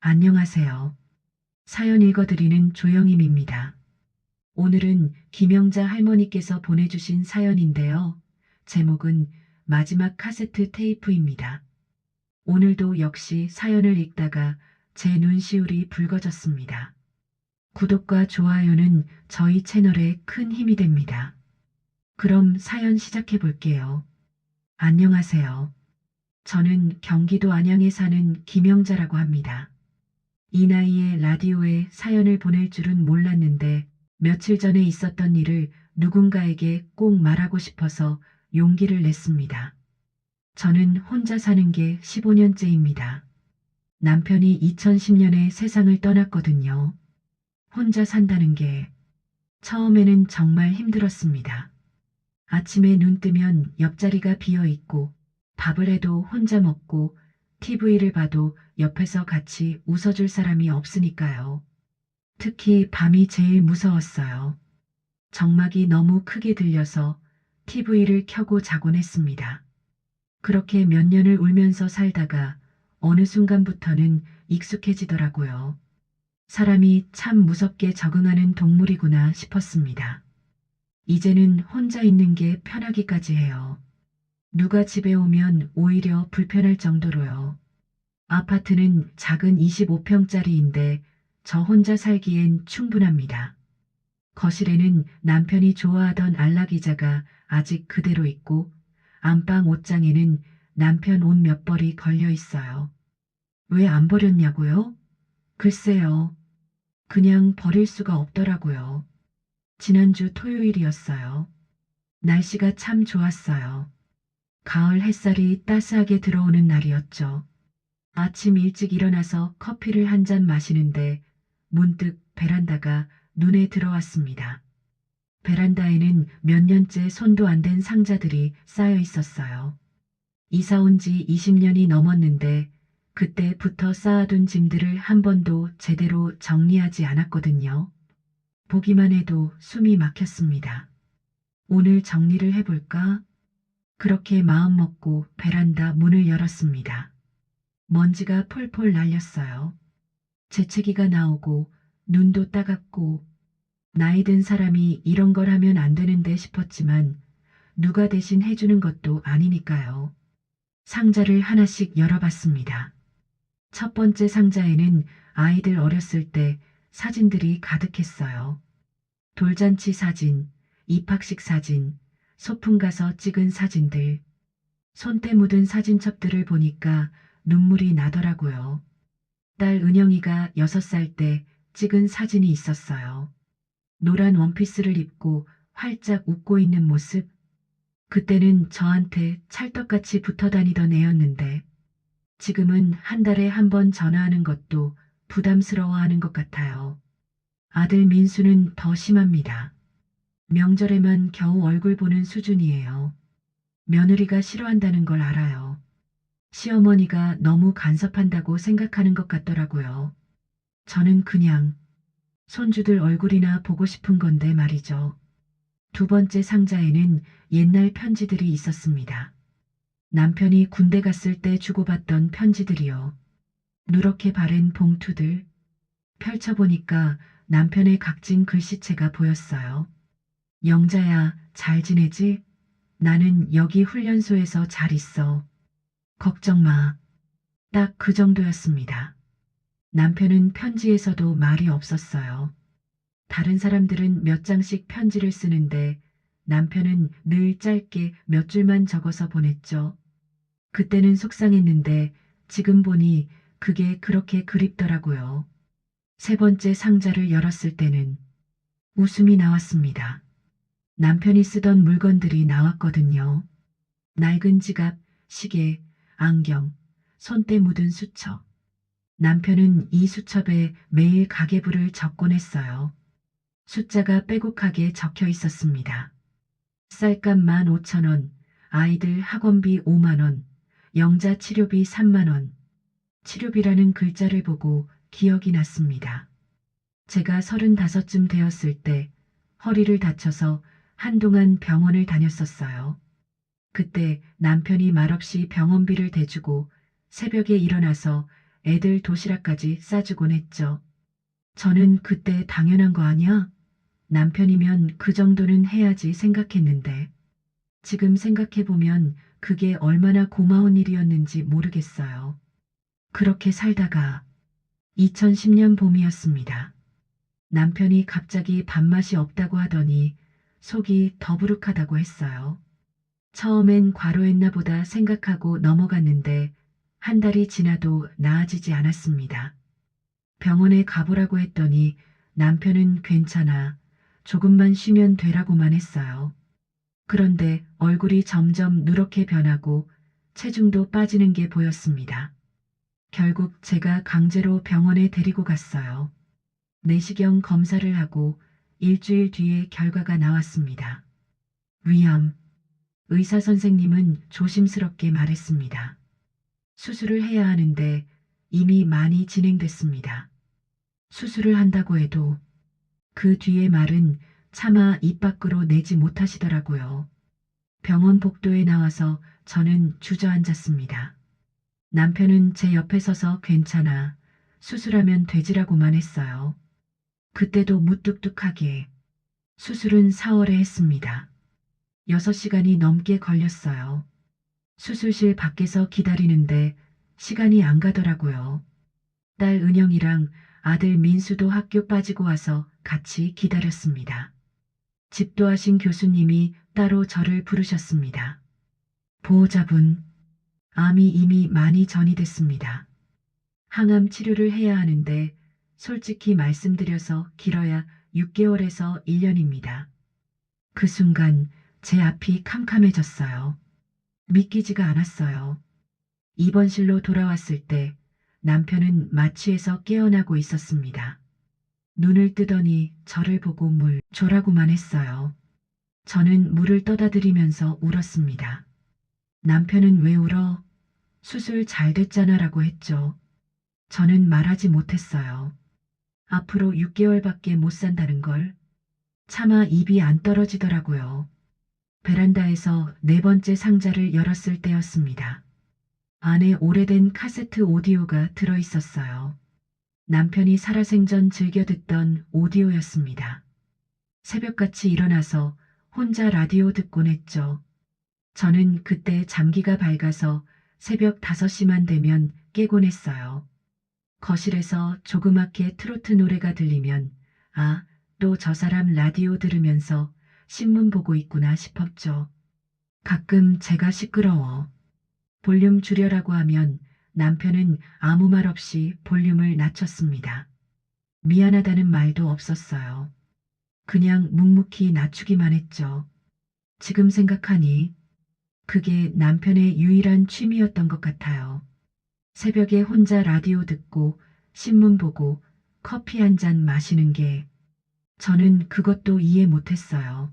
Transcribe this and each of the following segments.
안녕하세요. 사연 읽어드리는 조영임입니다. 오늘은 김영자 할머니께서 보내주신 사연인데요. 제목은 마지막 카세트 테이프입니다. 오늘도 역시 사연을 읽다가 제 눈시울이 붉어졌습니다. 구독과 좋아요는 저희 채널에 큰 힘이 됩니다. 그럼 사연 시작해 볼게요. 안녕하세요. 저는 경기도 안양에 사는 김영자라고 합니다. 이 나이에 라디오에 사연을 보낼 줄은 몰랐는데 며칠 전에 있었던 일을 누군가에게 꼭 말하고 싶어서 용기를 냈습니다. 저는 혼자 사는 게 15년째입니다. 남편이 2010년에 세상을 떠났거든요. 혼자 산다는 게 처음에는 정말 힘들었습니다. 아침에 눈 뜨면 옆자리가 비어 있고 밥을 해도 혼자 먹고 TV를 봐도 옆에서 같이 웃어줄 사람이 없으니까요. 특히 밤이 제일 무서웠어요. 정막이 너무 크게 들려서 TV를 켜고 자곤 했습니다. 그렇게 몇 년을 울면서 살다가 어느 순간부터는 익숙해지더라고요. 사람이 참 무섭게 적응하는 동물이구나 싶었습니다. 이제는 혼자 있는 게 편하기까지 해요. 누가 집에 오면 오히려 불편할 정도로요. 아파트는 작은 25평짜리인데 저 혼자 살기엔 충분합니다. 거실에는 남편이 좋아하던 안락의자가 아직 그대로 있고 안방 옷장에는 남편 옷 몇 벌이 걸려 있어요. 왜 안 버렸냐고요? 글쎄요. 그냥 버릴 수가 없더라고요. 지난주 토요일이었어요. 날씨가 참 좋았어요. 가을 햇살이 따스하게 들어오는 날이었죠. 아침 일찍 일어나서 커피를 한 잔 마시는데 문득 베란다가 눈에 들어왔습니다. 베란다에는 몇 년째 손도 안 댄 상자들이 쌓여 있었어요. 이사 온 지 20년이 넘었는데 그때부터 쌓아둔 짐들을 한 번도 제대로 정리하지 않았거든요. 보기만 해도 숨이 막혔습니다. 오늘 정리를 해볼까? 그렇게 마음먹고 베란다 문을 열었습니다. 먼지가 폴폴 날렸어요. 재채기가 나오고 눈도 따갑고 나이 든 사람이 이런 걸 하면 안 되는데 싶었지만 누가 대신 해주는 것도 아니니까요. 상자를 하나씩 열어봤습니다. 첫 번째 상자에는 아이들 어렸을 때 사진들이 가득했어요. 돌잔치 사진, 입학식 사진, 소풍 가서 찍은 사진들. 손때 묻은 사진첩들을 보니까 눈물이 나더라고요. 딸 은영이가 6살 때 찍은 사진이 있었어요. 노란 원피스를 입고 활짝 웃고 있는 모습. 그때는 저한테 찰떡같이 붙어 다니던 애였는데 지금은 한 달에 한 번 전화하는 것도 부담스러워하는 것 같아요. 아들 민수는 더 심합니다. 명절에만 겨우 얼굴 보는 수준이에요. 며느리가 싫어한다는 걸 알아요. 시어머니가 너무 간섭한다고 생각하는 것 같더라고요. 저는 그냥 손주들 얼굴이나 보고 싶은 건데 말이죠. 두 번째 상자에는 옛날 편지들이 있었습니다. 남편이 군대 갔을 때 주고받던 편지들이요. 누렇게 바른 봉투들. 펼쳐보니까 남편의 각진 글씨체가 보였어요. 영자야, 잘 지내지? 나는 여기 훈련소에서 잘 있어. 걱정 마. 딱 그 정도였습니다. 남편은 편지에서도 말이 없었어요. 다른 사람들은 몇 장씩 편지를 쓰는데 남편은 늘 짧게 몇 줄만 적어서 보냈죠. 그때는 속상했는데 지금 보니 그게 그렇게 그립더라고요. 세 번째 상자를 열었을 때는 웃음이 나왔습니다. 남편이 쓰던 물건들이 나왔거든요. 낡은 지갑, 시계, 안경, 손때 묻은 수첩. 남편은 이 수첩에 매일 가계부를 적곤 했어요. 숫자가 빼곡하게 적혀 있었습니다. 쌀값 15,000원, 아이들 학원비 5만원, 영자 치료비 3만원. 치료비라는 글자를 보고 기억이 났습니다. 제가 35쯤 되었을 때 허리를 다쳐서 한동안 병원을 다녔었어요. 그때 남편이 말없이 병원비를 대주고 새벽에 일어나서 애들 도시락까지 싸주곤 했죠. 저는 그때 당연한 거 아니야? 남편이면 그 정도는 해야지 생각했는데 지금 생각해보면 그게 얼마나 고마운 일이었는지 모르겠어요. 그렇게 살다가 2010년 봄이었습니다. 남편이 갑자기 밥맛이 없다고 하더니 속이 더부룩하다고 했어요. 처음엔 과로했나 보다 생각하고 넘어갔는데 한 달이 지나도 나아지지 않았습니다. 병원에 가보라고 했더니 남편은 괜찮아. 조금만 쉬면 되라고만 했어요. 그런데 얼굴이 점점 누렇게 변하고 체중도 빠지는 게 보였습니다. 결국 제가 강제로 병원에 데리고 갔어요. 내시경 검사를 하고 일주일 뒤에 결과가 나왔습니다. 위암. 의사 선생님은 조심스럽게 말했습니다. 수술을 해야 하는데 이미 많이 진행됐습니다. 수술을 한다고 해도 그 뒤의 말은 차마 입 밖으로 내지 못하시더라고요. 병원 복도에 나와서 저는 주저앉았습니다. 남편은 제 옆에 서서 괜찮아. 수술하면 되지라고만 했어요. 그때도 무뚝뚝하게 수술은 4월에 했습니다. 6시간이 넘게 걸렸어요. 수술실 밖에서 기다리는데 시간이 안 가더라고요. 딸 은영이랑 아들 민수도 학교 빠지고 와서 같이 기다렸습니다. 집도하신 교수님이 따로 저를 부르셨습니다. 보호자분, 암이 이미 많이 전이됐습니다. 항암 치료를 해야 하는데 솔직히 말씀드려서 길어야 6개월에서 1년입니다. 그 순간 제 앞이 캄캄해졌어요. 믿기지가 않았어요. 입원실로 돌아왔을 때 남편은 마취에서 깨어나고 있었습니다. 눈을 뜨더니 저를 보고 물 줘라고만 했어요. 저는 물을 떠다 드리면서 울었습니다. 남편은 왜 울어? 수술 잘 됐잖아라고 했죠. 저는 말하지 못했어요. 앞으로 6개월밖에 못 산다는 걸 차마 입이 안 떨어지더라고요. 베란다에서 네 번째 상자를 열었을 때였습니다. 안에 오래된 카세트 오디오가 들어 있었어요. 남편이 살아생전 즐겨 듣던 오디오였습니다. 새벽같이 일어나서 혼자 라디오 듣곤 했죠. 저는 그때 잠기가 밝아서 새벽 5시만 되면 깨곤 했어요. 거실에서 조그맣게 트로트 노래가 들리면 아, 또 저 사람 라디오 들으면서 신문 보고 있구나 싶었죠. 가끔 제가 시끄러워. 볼륨 줄여라고 하면 남편은 아무 말 없이 볼륨을 낮췄습니다. 미안하다는 말도 없었어요. 그냥 묵묵히 낮추기만 했죠. 지금 생각하니 그게 남편의 유일한 취미였던 것 같아요. 새벽에 혼자 라디오 듣고 신문 보고 커피 한 잔 마시는 게 저는 그것도 이해 못했어요.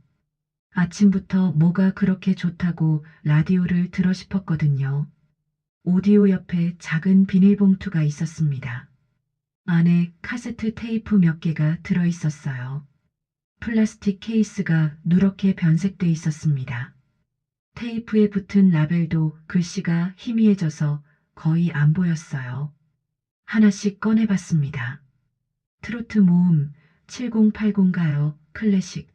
아침부터 뭐가 그렇게 좋다고 라디오를 들어 싶었거든요. 오디오 옆에 작은 비닐봉투가 있었습니다. 안에 카세트 테이프 몇 개가 들어 있었어요. 플라스틱 케이스가 누렇게 변색돼 있었습니다. 테이프에 붙은 라벨도 글씨가 희미해져서 거의 안 보였어요. 하나씩 꺼내봤습니다. 트로트 모음 7080 가요 클래식.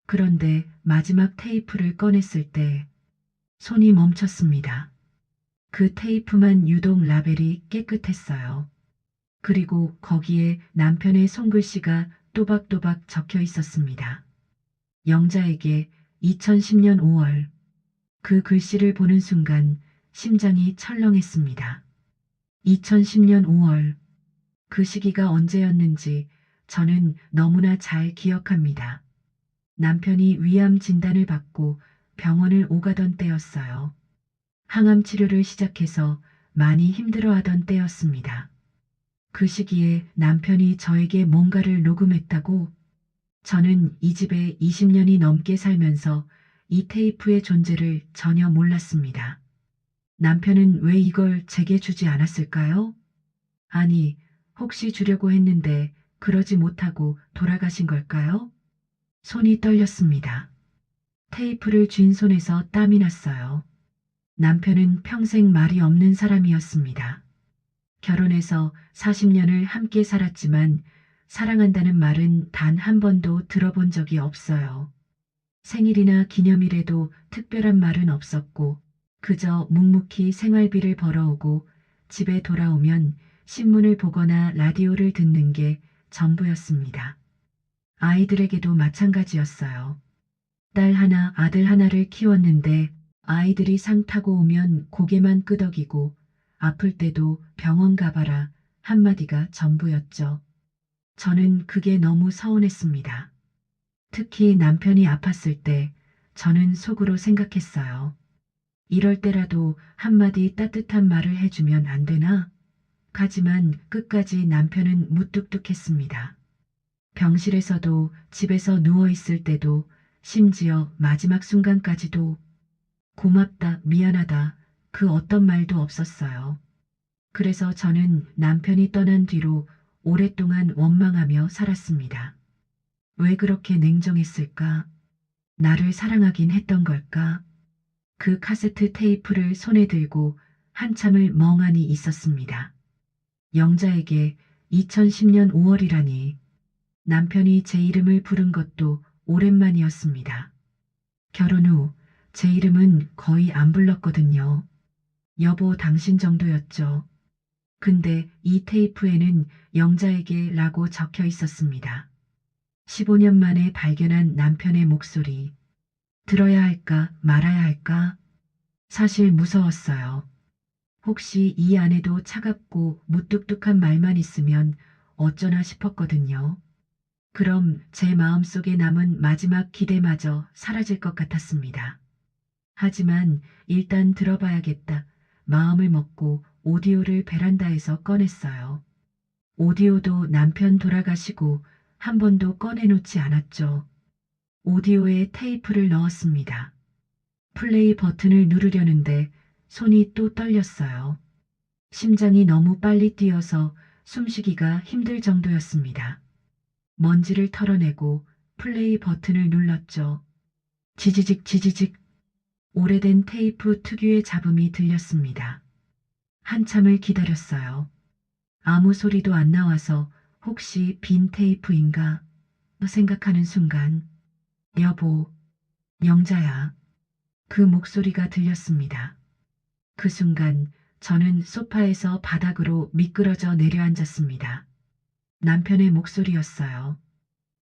그런데 마지막 테이프를 꺼냈을 때 손이 멈췄습니다. 그 테이프만 유독 라벨이 깨끗했어요. 그리고 거기에 남편의 손글씨가 또박또박 적혀 있었습니다. 영자에게 2010년 5월. 그 글씨를 보는 순간 심장이 철렁했습니다. 2010년 5월. 그 시기가 언제였는지 저는 너무나 잘 기억합니다. 남편이 위암 진단을 받고 병원을 오가던 때였어요. 항암 치료를 시작해서 많이 힘들어하던 때였습니다. 그 시기에 남편이 저에게 뭔가를 녹음했다고 저는 이 집에 20년이 넘게 살면서 이 테이프의 존재를 전혀 몰랐습니다. 남편은 왜 이걸 제게 주지 않았을까요? 아니, 혹시 주려고 했는데 그러지 못하고 돌아가신 걸까요? 손이 떨렸습니다. 테이프를 쥔 손에서 땀이 났어요. 남편은 평생 말이 없는 사람이었습니다. 결혼해서 40년을 함께 살았지만 사랑한다는 말은 단 한 번도 들어본 적이 없어요. 생일이나 기념일에도 특별한 말은 없었고 그저 묵묵히 생활비를 벌어오고 집에 돌아오면 신문을 보거나 라디오를 듣는 게 전부였습니다. 아이들에게도 마찬가지였어요. 딸 하나, 아들 하나를 키웠는데 아이들이 상 타고 오면 고개만 끄덕이고 아플 때도 병원 가봐라 한마디가 전부였죠. 저는 그게 너무 서운했습니다. 특히 남편이 아팠을 때 저는 속으로 생각했어요. 이럴 때라도 한마디 따뜻한 말을 해주면 안 되나? 하지만 끝까지 남편은 무뚝뚝했습니다. 병실에서도 집에서 누워있을 때도 심지어 마지막 순간까지도 고맙다, 미안하다, 그 어떤 말도 없었어요. 그래서 저는 남편이 떠난 뒤로 오랫동안 원망하며 살았습니다. 왜 그렇게 냉정했을까? 나를 사랑하긴 했던 걸까? 그 카세트 테이프를 손에 들고 한참을 멍하니 있었습니다. 영자에게 2010년 5월이라니 남편이 제 이름을 부른 것도 오랜만이었습니다. 결혼 후 제 이름은 거의 안 불렀거든요. 여보 당신 정도였죠. 근데 이 테이프에는 영자에게 라고 적혀 있었습니다. 15년 만에 발견한 남편의 목소리. 들어야 할까 말아야 할까? 사실 무서웠어요. 혹시 이 안에도 차갑고 무뚝뚝한 말만 있으면 어쩌나 싶었거든요. 그럼 제 마음속에 남은 마지막 기대마저 사라질 것 같았습니다. 하지만 일단 들어봐야겠다. 마음을 먹고 오디오를 베란다에서 꺼냈어요. 오디오도 남편 돌아가시고 한 번도 꺼내놓지 않았죠. 오디오에 테이프를 넣었습니다. 플레이 버튼을 누르려는데 손이 또 떨렸어요. 심장이 너무 빨리 뛰어서 숨쉬기가 힘들 정도였습니다. 먼지를 털어내고 플레이 버튼을 눌렀죠. 지지직 지지직 오래된 테이프 특유의 잡음이 들렸습니다. 한참을 기다렸어요. 아무 소리도 안 나와서 혹시 빈 테이프인가 생각하는 순간 여보, 영자야. 그 목소리가 들렸습니다. 그 순간 저는 소파에서 바닥으로 미끄러져 내려앉았습니다. 남편의 목소리였어요.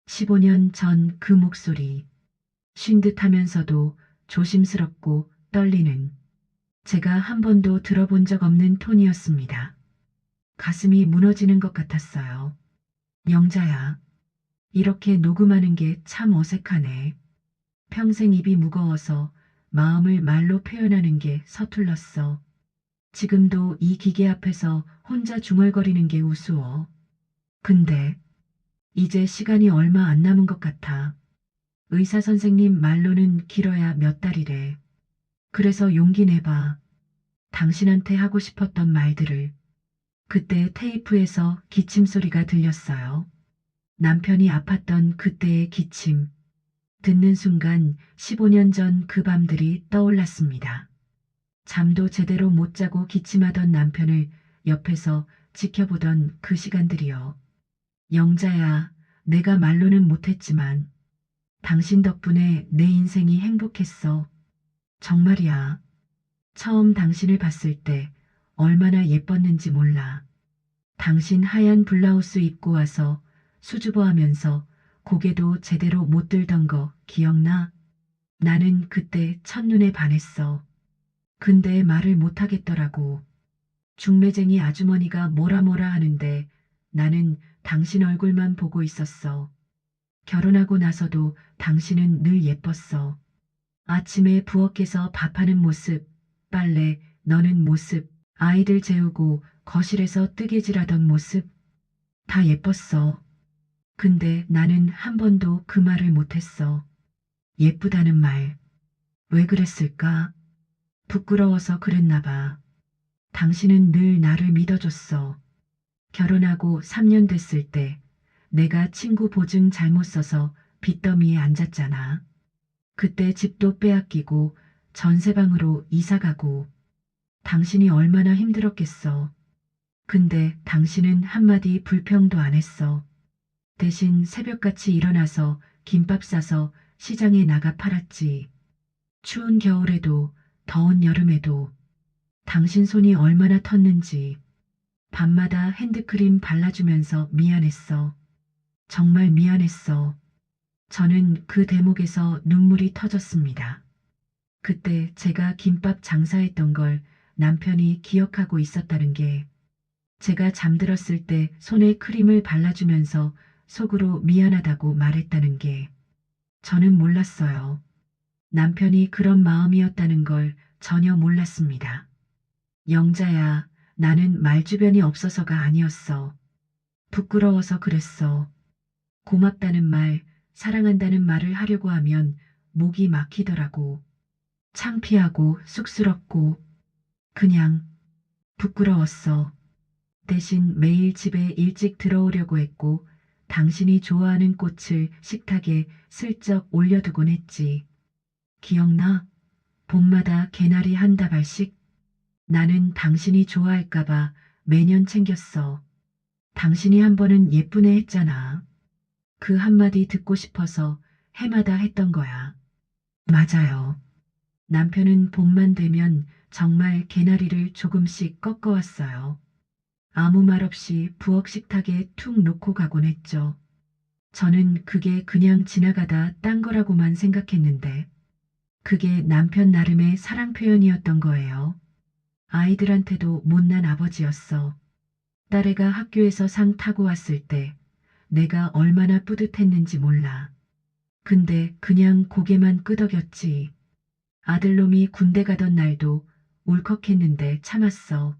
15년 전 그 목소리. 쉰 듯하면서도 조심스럽고 떨리는 제가 한 번도 들어본 적 없는 톤이었습니다. 가슴이 무너지는 것 같았어요. 영자야. 이렇게 녹음하는 게 참 어색하네. 평생 입이 무거워서 마음을 말로 표현하는 게 서툴렀어. 지금도 이 기계 앞에서 혼자 중얼거리는 게 우스워. 근데 이제 시간이 얼마 안 남은 것 같아. 의사 선생님 말로는 길어야 몇 달이래. 그래서 용기 내봐. 당신한테 하고 싶었던 말들을. 그때 테이프에서 기침 소리가 들렸어요. 남편이 아팠던 그때의 기침. 듣는 순간 15년 전 그 밤들이 떠올랐습니다. 잠도 제대로 못 자고 기침하던 남편을 옆에서 지켜보던 그 시간들이요. 영자야, 내가 말로는 못했지만 당신 덕분에 내 인생이 행복했어. 정말이야. 처음 당신을 봤을 때 얼마나 예뻤는지 몰라. 당신 하얀 블라우스 입고 와서 수줍어하면서 고개도 제대로 못 들던 거 기억나? 나는 그때 첫눈에 반했어. 근데 말을 못하겠더라고. 중매쟁이 아주머니가 뭐라 뭐라 하는데 나는 당신 얼굴만 보고 있었어. 결혼하고 나서도 당신은 늘 예뻤어. 아침에 부엌에서 밥하는 모습, 빨래, 너는 모습, 아이들 재우고 거실에서 뜨개질하던 모습, 다 예뻤어. 근데 나는 한 번도 그 말을 못했어. 예쁘다는 말. 왜 그랬을까? 부끄러워서 그랬나 봐. 당신은 늘 나를 믿어줬어. 결혼하고 3년 됐을 때 내가 친구 보증 잘못 써서 빚더미에 앉았잖아. 그때 집도 빼앗기고 전세방으로 이사 가고 당신이 얼마나 힘들었겠어. 근데 당신은 한마디 불평도 안 했어. 대신 새벽같이 일어나서 김밥 싸서 시장에 나가 팔았지. 추운 겨울에도 더운 여름에도 당신 손이 얼마나 텄는지 밤마다 핸드크림 발라주면서 미안했어. 정말 미안했어. 저는 그 대목에서 눈물이 터졌습니다. 그때 제가 김밥 장사했던 걸 남편이 기억하고 있었다는 게 제가 잠들었을 때 손에 크림을 발라주면서 속으로 미안하다고 말했다는 게 저는 몰랐어요. 남편이 그런 마음이었다는 걸 전혀 몰랐습니다. 영자야, 나는 말주변이 없어서가 아니었어. 부끄러워서 그랬어. 고맙다는 말, 사랑한다는 말을 하려고 하면 목이 막히더라고. 창피하고 쑥스럽고 그냥 부끄러웠어. 대신 매일 집에 일찍 들어오려고 했고 당신이 좋아하는 꽃을 식탁에 슬쩍 올려두곤 했지. 기억나? 봄마다 개나리 한 다발씩? 나는 당신이 좋아할까봐 매년 챙겼어. 당신이 한 번은 예쁘네 했잖아. 그 한마디 듣고 싶어서 해마다 했던 거야. 맞아요. 남편은 봄만 되면 정말 개나리를 조금씩 꺾어왔어요. 아무 말 없이 부엌 식탁에 툭 놓고 가곤 했죠. 저는 그게 그냥 지나가다 딴 거라고만 생각했는데 그게 남편 나름의 사랑 표현이었던 거예요. 아이들한테도 못난 아버지였어. 딸애가 학교에서 상 타고 왔을 때 내가 얼마나 뿌듯했는지 몰라. 근데 그냥 고개만 끄덕였지. 아들놈이 군대 가던 날도 울컥했는데 참았어.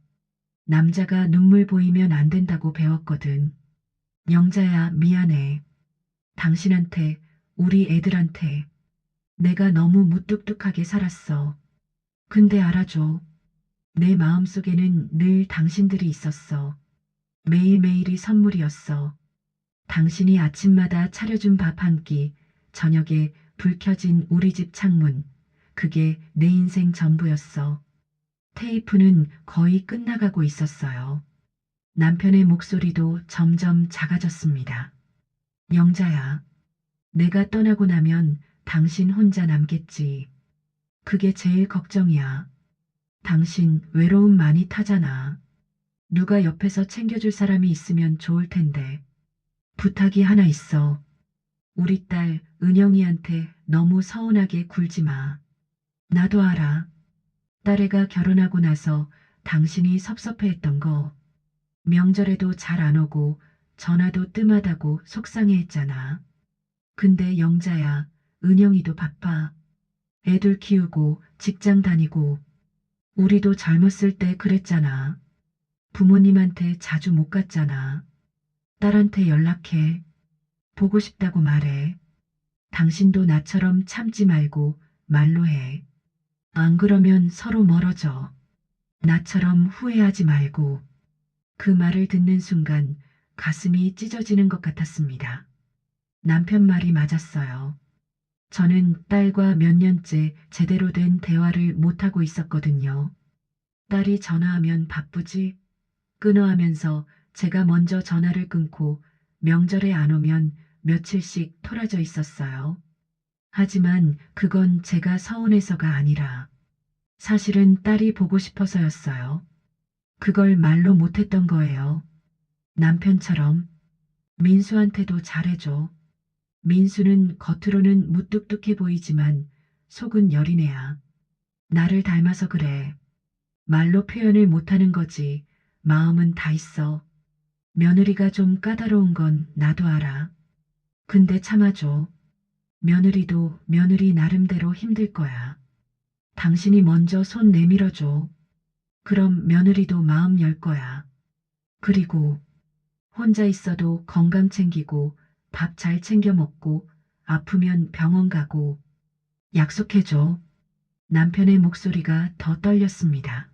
남자가 눈물 보이면 안 된다고 배웠거든. 영자야, 미안해. 당신한테, 우리 애들한테. 내가 너무 무뚝뚝하게 살았어. 근데 알아줘. 내 마음속에는 늘 당신들이 있었어. 매일매일이 선물이었어. 당신이 아침마다 차려준 밥 한 끼, 저녁에 불 켜진 우리 집 창문. 그게 내 인생 전부였어. 테이프는 거의 끝나가고 있었어요. 남편의 목소리도 점점 작아졌습니다. 영자야, 내가 떠나고 나면 당신 혼자 남겠지. 그게 제일 걱정이야. 당신 외로움 많이 타잖아. 누가 옆에서 챙겨줄 사람이 있으면 좋을 텐데. 부탁이 하나 있어. 우리 딸 은영이한테 너무 서운하게 굴지 마. 나도 알아. 딸애가 결혼하고 나서 당신이 섭섭해했던 거. 명절에도 잘 안 오고 전화도 뜸하다고 속상해했잖아. 근데 영자야, 은영이도 바빠. 애들 키우고 직장 다니고 우리도 젊었을 때 그랬잖아. 부모님한테 자주 못 갔잖아. 딸한테 연락해. 보고 싶다고 말해. 당신도 나처럼 참지 말고 말로 해. 안 그러면 서로 멀어져. 나처럼 후회하지 말고. 그 말을 듣는 순간 가슴이 찢어지는 것 같았습니다. 남편 말이 맞았어요. 저는 딸과 몇 년째 제대로 된 대화를 못하고 있었거든요. 딸이 전화하면 바쁘지? 끊어 하면서 제가 먼저 전화를 끊고 명절에 안 오면 며칠씩 토라져 있었어요. 하지만 그건 제가 서운해서가 아니라 사실은 딸이 보고 싶어서였어요. 그걸 말로 못했던 거예요. 남편처럼 민수한테도 잘해줘. 민수는 겉으로는 무뚝뚝해 보이지만 속은 여린 애야. 나를 닮아서 그래. 말로 표현을 못하는 거지. 마음은 다 있어. 며느리가 좀 까다로운 건 나도 알아. 근데 참아줘. 며느리도 며느리 나름대로 힘들 거야. 당신이 먼저 손 내밀어줘. 그럼 며느리도 마음 열 거야. 그리고 혼자 있어도 건강 챙기고 밥 잘 챙겨 먹고 아프면 병원 가고 약속해줘. 남편의 목소리가 더 떨렸습니다.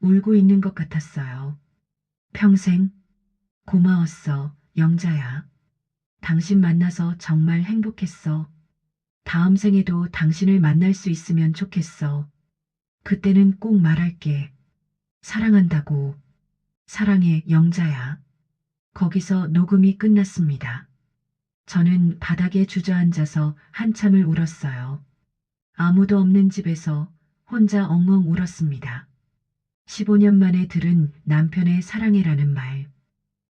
울고 있는 것 같았어요. 평생 고마웠어, 영자야. 당신 만나서 정말 행복했어. 다음 생에도 당신을 만날 수 있으면 좋겠어. 그때는 꼭 말할게. 사랑한다고. 사랑해, 영자야. 거기서 녹음이 끝났습니다. 저는 바닥에 주저앉아서 한참을 울었어요. 아무도 없는 집에서 혼자 엉엉 울었습니다. 15년 만에 들은 남편의 사랑해라는 말.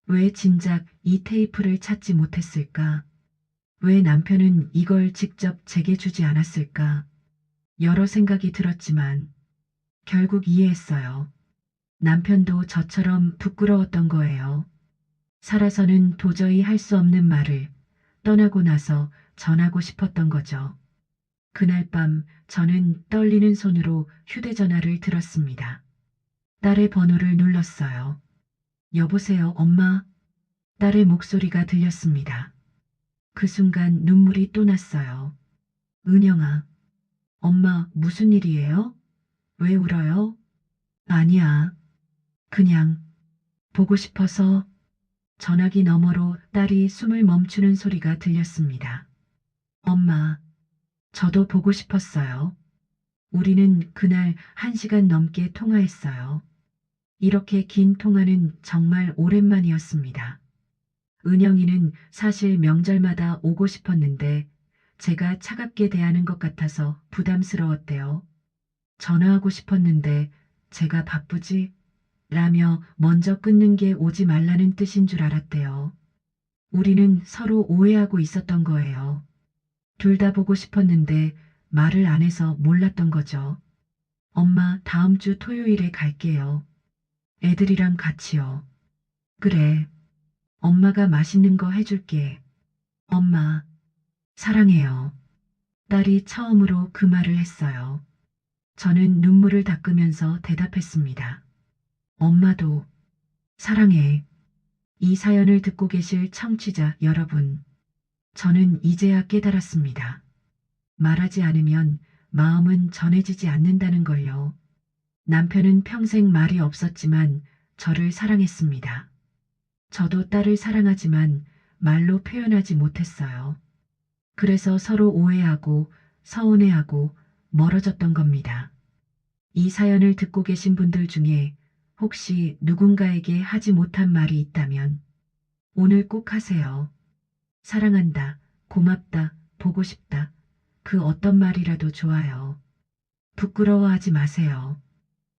왜 진작 이 테이프를 찾지 못했을까? 왜 남편은 이걸 직접 제게 주지 않았을까? 여러 생각이 들었지만 결국 이해했어요. 남편도 저처럼 부끄러웠던 거예요. 살아서는 도저히 할 수 없는 말을 떠나고 나서 전하고 싶었던 거죠. 그날 밤 저는 떨리는 손으로 휴대전화를 들었습니다. 딸의 번호를 눌렀어요. 여보세요, 엄마? 딸의 목소리가 들렸습니다. 그 순간 눈물이 또 났어요. 은영아, 엄마 무슨 일이에요? 왜 울어요? 아니야. 그냥 보고 싶어서. 전화기 너머로 딸이 숨을 멈추는 소리가 들렸습니다. 엄마, 저도 보고 싶었어요. 우리는 그날 1시간 넘게 통화했어요. 이렇게 긴 통화는 정말 오랜만이었습니다. 은영이는 사실 명절마다 오고 싶었는데 제가 차갑게 대하는 것 같아서 부담스러웠대요. 전화하고 싶었는데 제가 바쁘지? 라며 먼저 끊는 게 오지 말라는 뜻인 줄 알았대요. 우리는 서로 오해하고 있었던 거예요. 둘 다 보고 싶었는데 말을 안 해서 몰랐던 거죠. 엄마, 다음 주 토요일에 갈게요. 애들이랑 같이요. 그래. 엄마가 맛있는 거 해줄게. 엄마, 사랑해요. 딸이 처음으로 그 말을 했어요. 저는 눈물을 닦으면서 대답했습니다. 엄마도 사랑해. 이 사연을 듣고 계실 청취자 여러분, 저는 이제야 깨달았습니다. 말하지 않으면 마음은 전해지지 않는다는 걸요. 남편은 평생 말이 없었지만 저를 사랑했습니다. 저도 딸을 사랑하지만 말로 표현하지 못했어요. 그래서 서로 오해하고 서운해하고 멀어졌던 겁니다. 이 사연을 듣고 계신 분들 중에 혹시 누군가에게 하지 못한 말이 있다면 오늘 꼭 하세요. 사랑한다, 고맙다, 보고 싶다. 그 어떤 말이라도 좋아요. 부끄러워하지 마세요.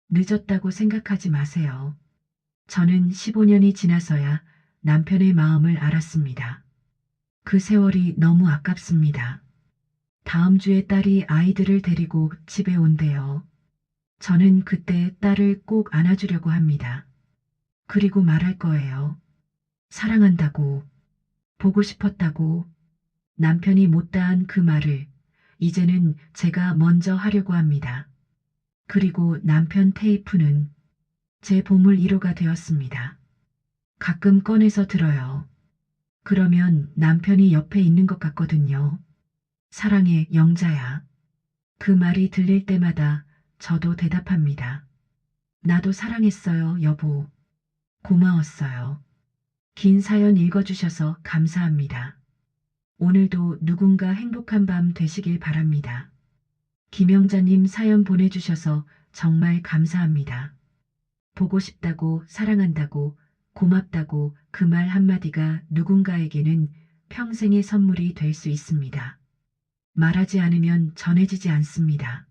늦었다고 생각하지 마세요. 저는 15년이 지나서야 남편의 마음을 알았습니다. 그 세월이 너무 아깝습니다. 다음 주에 딸이 아이들을 데리고 집에 온대요. 저는 그때 딸을 꼭 안아주려고 합니다. 그리고 말할 거예요. 사랑한다고, 보고 싶었다고. 남편이 못다한 그 말을 이제는 제가 먼저 하려고 합니다. 그리고 남편 테이프는 제 보물 1호가 되었습니다. 가끔 꺼내서 들어요. 그러면 남편이 옆에 있는 것 같거든요. 사랑해, 영자야. 그 말이 들릴 때마다 저도 대답합니다. 나도 사랑했어요, 여보. 고마웠어요. 긴 사연 읽어주셔서 감사합니다. 오늘도 누군가 행복한 밤 되시길 바랍니다. 김영자님 사연 보내주셔서 정말 감사합니다. 보고 싶다고, 사랑한다고, 고맙다고 그 말 한마디가 누군가에게는 평생의 선물이 될 수 있습니다. 말하지 않으면 전해지지 않습니다.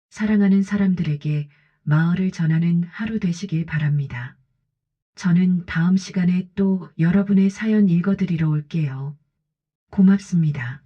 사랑하는 사람들에게 마을을 전하는 하루 되시길 바랍니다. 저는 다음 시간에 또 여러분의 사연 읽어드리러 올게요. 고맙습니다.